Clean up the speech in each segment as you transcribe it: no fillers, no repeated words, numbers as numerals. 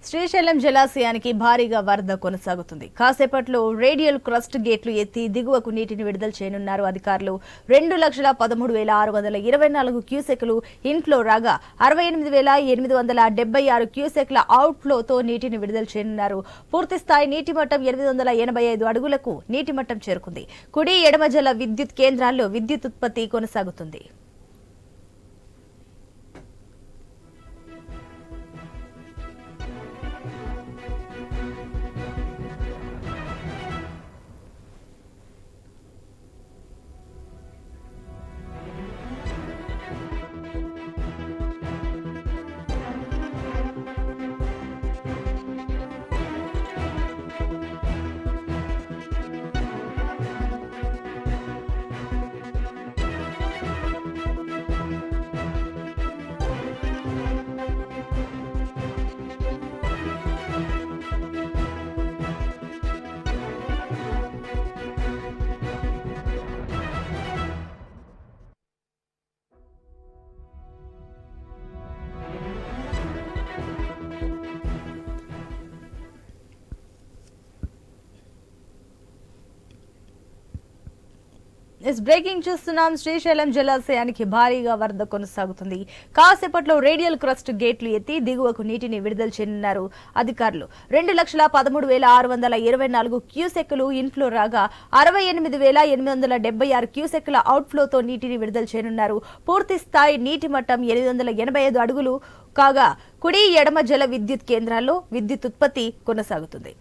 శ్రీశైలం జలాశయానికి భారీగా వరద కొనసాగుతుంది. కాసేపట్లో రేడియల్ క్రస్ట్ గేట్లు ఎత్తి దిగువకు నీటిని విడుదల చేయనున్నారు అధికారులు. 2,13,624 క్యూసెక్లు ఇన్ఫ్లో రాగా 68,876 క్యూసెక్ల అవుట్ఫ్లోతో నీటిని విడుదల చేయనున్నారు. పూర్తిస్థాయి నీటి మట్టం 885 అడుగులకు నీటి మట్టం చేరుకుంది. కుడి ఎడమ జల విద్యుత్ కేంద్రాల్లో విద్యుత్ ఉత్పత్తి కొనసాగుతుంది. బ్రేకింగ్ చూస్తున్నాం. శ్రీశైలం జలాశయానికి భారీగా వరద కొనసాగుతుంది. కాసేపట్లో రేడియల్ క్రస్ట్ గేట్లు ఎత్తి దిగువకు నీటిని విడుదల చేయనున్నారు అధికారులు. 2,13,624 క్యూసెక్లు ఇన్ఫ్లో రాగా 68,876 క్యూసెక్ల అవుట్ఫ్లోతో నీటిని విడుదల చేయనున్నారు. పూర్తి స్థాయి నీటి మట్టం 885 అడుగులు కాగా కుడి ఎడమ జల విద్యుత్ కేంద్రాల్లో విద్యుత్ ఉత్పత్తి కొనసాగుతుంది.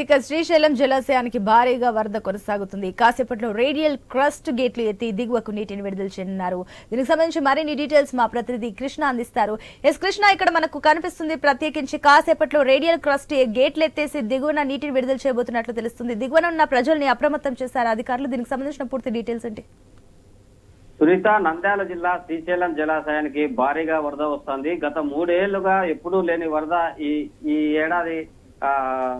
ఇక శ్రీశైలం జలాశయానికి భారీగా వరద కొనసాగుతుంది. కాసేపట్లో రేడియల్ క్రస్ట్ గేట్లు ఎత్తి దిగువకు నీటిని విడుదల చేయనున్నారు. దీనికి సంబంధించి మరిన్ని డీటెయిల్స్ మా ప్రతినిధి కృష్ణ అందిస్తారు. కృష్ణ, ఇక్కడ మనకు కనిపిస్తుంది ప్రత్యేకించి కాసేపట్లో రేడియల్ క్రస్ట్ గేట్లు ఎత్తేసి దిగువన నీటిని విడుదల చేయబోతున్నట్లు తెలుస్తుంది. దిగువన ఉన్న ప్రజల్ని అప్రమత్తం చేశారు అధికారులు. దీనికి సంబంధించిన పూర్తి డీటెయిల్స్ ఏంటి? సునీత, నంద్యాల జిల్లా శ్రీశైలం జలాశయానికి భారీగా వరద వస్తోంది. గత 3 ఏళ్లుగా ఎప్పుడూ లేని వరద ఈ ఏడాది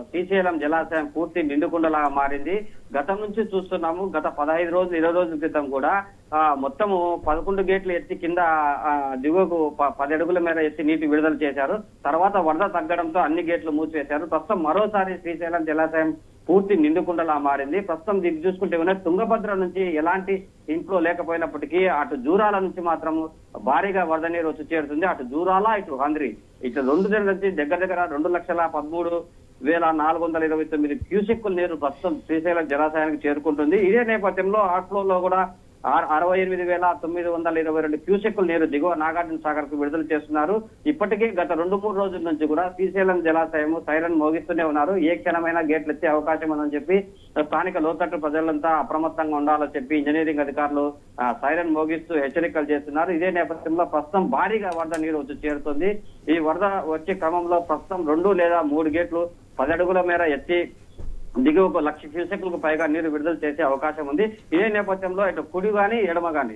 శ్రీశైలం జలాశయం పూర్తి నిండుకుండలాగా మారింది. గతం నుంచి చూస్తున్నాము. గత 15 రోజులు 20 రోజుల క్రితం కూడా మొత్తము 11 గేట్లు ఎత్తి కింద దిగువకు 10 అడుగుల మేర ఎత్తి నీటి విడుదల చేశారు. తర్వాత వరద తగ్గడంతో అన్ని గేట్లు మూసివేశారు. ప్రస్తుతం మరోసారి శ్రీశైలం జలాశయం పూర్తి నిండుకుండలా మారింది. ప్రస్తుతం దీన్ని చూసుకుంటే తుంగభద్ర నుంచి ఎలాంటి ఇంట్లో లేకపోయినప్పటికీ అటు జూరాల నుంచి మాత్రం భారీగా వరద నీరు వచ్చి చేరుతుంది. అటు జూరాల ఇటు హంద్రి ఇటు 2 నుంచి దగ్గర 2,13,429 క్యూసెక్కుల నీరు ప్రస్తుతం శ్రీశైలం జలాశయానికి చేరుకుంటుంది. ఇదే నేపథ్యంలో అవుట్ఫ్లోలో కూడా 68,922 క్యూసెక్కుల నీరు దిగువ నాగార్జున సాగర్ కు విడుదల చేస్తున్నారు. ఇప్పటికే గత 2-3 రోజుల నుంచి కూడా శ్రీశైలం జలాశయం సైరన్ మోగిస్తూనే ఉన్నారు. ఏ క్షణమైనా గేట్లు ఎత్తే అవకాశం ఉందని చెప్పి స్థానిక లోతట్టు ప్రజలంతా అప్రమత్తంగా ఉండాలని చెప్పి ఇంజనీరింగ్ అధికారులు సైరన్ మోగిస్తూ హెచ్చరికలు చేస్తున్నారు. ఇదే నేపథ్యంలో ప్రస్తుతం భారీగా వరద నీరు వచ్చి చేరుతుంది. ఈ వరద వచ్చే క్రమంలో ప్రస్తుతం 2 లేదా 3 గేట్లు 10 అడుగుల మేర ఎత్తి దిగువకు 1,00,000 క్యూసెక్లకు పైగా నీరు విడుదల చేసే అవకాశం ఉంది. ఇదే నేపథ్యంలో ఇటు కుడి గాని ఎడమ గాని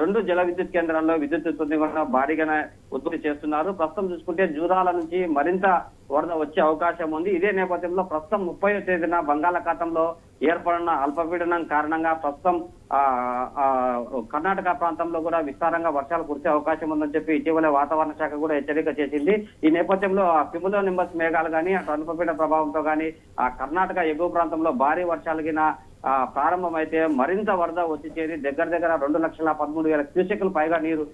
2 జల విద్యుత్ కేంద్రాల్లో విద్యుత్ ఉత్పత్తి కూడా భారీగానే ఉత్పత్తి చేస్తున్నారు. ప్రస్తుతం చూసుకుంటే జూరాల నుంచి మరింత వరద వచ్చే అవకాశం ఉంది. ఇదే నేపథ్యంలో ప్రస్తుతం 30వ తేదీన బంగాళాఖాతంలో ఏర్పడిన అల్పపీడనం కారణంగా ప్రస్తుతం కర్ణాటక ప్రాంతంలో కూడా విస్తారంగా వర్షాలు కురిసే అవకాశం ఉందని చెప్పి ఇటీవల వాతావరణ శాఖ కూడా హెచ్చరిక చేసింది. ఈ నేపథ్యంలో క్యుములో నింబస్ మేఘాలు కానీ అటు అల్పపీడన ప్రభావంతో కానీ కర్ణాటక ఎగువ ప్రాంతంలో భారీ వర్షాలు ప్రారంభమైతే మరింత వరద వచ్చి చేరి దగ్గర 2,13,000 క్యూసెక్లు పైగా నీరు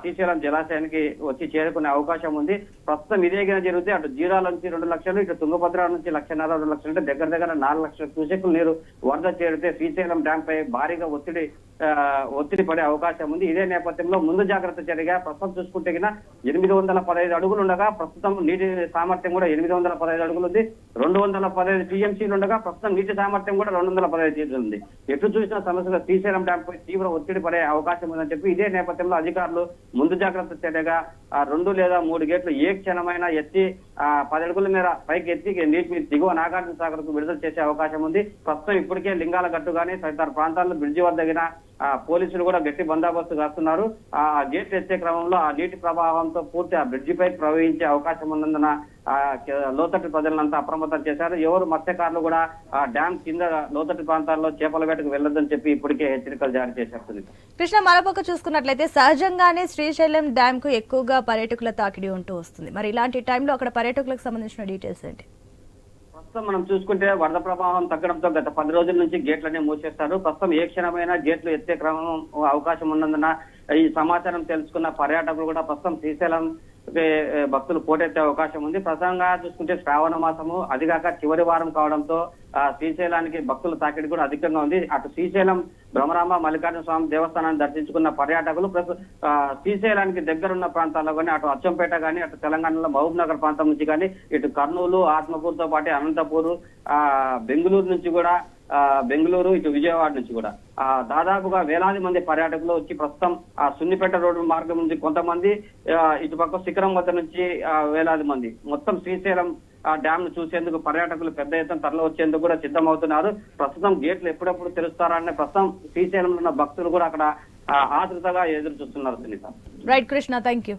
శ్రీశైలం జలాశయానికి వచ్చి చేరుకునే అవకాశం ఉంది. ప్రస్తుతం ఇదే జరిగితే అటు జీరాల నుంచి 2 లక్షలు, ఇటు తుంగభద్ర నుంచి 1,50,000 2 లక్షలు అంటే దగ్గర 4 లక్షల క్యూసెక్లు నీరు వరద చేరితే శ్రీశైలం డ్యాం పై భారీగా ఒత్తిడి పడే అవకాశం ఉంది. ఇదే నేపథ్యంలో ముందు జాగ్రత్త చర్యగా ప్రస్తుతం చూసుకుంటే 815 అడుగులు ఉండగా ప్రస్తుతం నీటి సామర్థ్యం కూడా 815 అడుగులు ఉంది. 215 టీఎంసీలు ఉండగా ప్రస్తుతం నీటి సామర్థ్యం కూడా 215 టీఎంసీలు ఉంది. ఎటు చూసిన సమస్యగా శ్రీశైలం డ్యాం పై తీవ్ర ఒత్తిడి పడే అవకాశం ఉందని చెప్పి ఇదే నేపథ్యంలో అధికారులు ముందు జాగ్రత్త చర్యగా 2 లేదా 3 గేట్లు ఏ క్షణమైనా ఎత్తి 10 అడుగుల మేర పైకి ఎత్తి నీటి దిగువ నాగార్జున సాగర్ కు విడుదల చేసే అవకాశం ఉంది. ప్రస్తుతం ఇప్పటికే లింగాల గట్టు గానీ తదితర ప్రాంతాల్లో బ్రిడ్జి వద్ద పోలీసులు కూడా గట్టి బందోబస్తు కాస్తున్నారు. ఆ గేట్ ఎత్తే క్రమంలో ఆ నీటి ప్రవాహంతో పూర్తి ఆ బ్రిడ్జి పై ప్రవహించే అవకాశం ఉన్నందున లోతట్టు ప్రజలంతా అప్రమత్తం చేశారు. ఎవరు మత్స్యకారులు కూడా ఆ డ్యామ్ కింద లోతట్టు ప్రాంతాల్లో చేపల వేటకు వెళ్లొద్దని చెప్పి ఇప్పటికే హెచ్చరికలు జారీ చేశారు. కృష్ణ, మరోపక్క చూసుకున్నట్లయితే సహజంగానే శ్రీశైలం డ్యామ్ కు ఎక్కువగా పర్యాటకుల తాకిడి ఉంటూ వస్తుంది. మరి ఇలాంటి టైంలో అక్కడ పర్యాటకులకు సంబంధించిన డీటెయిల్స్ ఏంటి? ప్రస్తుతం మనం చూసుకుంటే వరద ప్రభావం తగ్గడంతో గత 10 రోజుల నుంచి గేట్లన్నీ మూసేస్తారు. ప్రస్తుతం ఏ క్షణమైనా గేట్లు ఎత్తే క్రమం అవకాశం ఉన్నందున ఈ సమాచారం తెలుసుకున్న పర్యాటకులు కూడా ప్రస్తుతం శ్రీశైలం భక్తులు పోటెత్తే అవకాశం ఉంది. ప్రధానంగా చూసుకుంటే శ్రావణ మాసము, అదిగాక చివరి వారం కావడంతో శ్రీశైలానికి భక్తుల తాకిడి కూడా అధికంగా ఉంది. అటు శ్రీశైలం భ్రమరాంబ మల్లికార్జున స్వామి దేవస్థానాన్ని దర్శించుకున్న పర్యాటకులు శ్రీశైలానికి దగ్గరున్న ప్రాంతాల్లో కానీ, అటు అచ్చంపేట కానీ, అటు తెలంగాణలో మహబూబ్ నగర్ ప్రాంతం నుంచి కానీ, ఇటు కర్నూలు, ఆత్మకూరుతో పాటు అనంతపూర్, బెంగళూరు నుంచి కూడా బెంగళూరు, ఇటు విజయవాడ నుంచి కూడా దాదాపుగా వేలాది మంది పర్యాటకులు వచ్చి ప్రస్తుతం ఆ సున్నిపేట రోడ్డు మార్గం నుంచి కొంతమంది, ఇటుపక్క శిఖరం వద్ద నుంచి వేలాది మంది మొత్తం శ్రీశైలం డ్యామ్ ను చూసేందుకు పర్యాటకులు పెద్ద ఎత్తున తరలి వచ్చేందుకు కూడా సిద్ధమవుతున్నారు. ప్రస్తుతం గేట్లు ఎప్పుడెప్పుడు తెరుస్తారనే ప్రస్తుతం శ్రీశైలంలో ఉన్న భక్తులు కూడా అక్కడ ఆతృతగా ఎదురు చూస్తున్నారు. Sunitha. Right Krishna, thank you.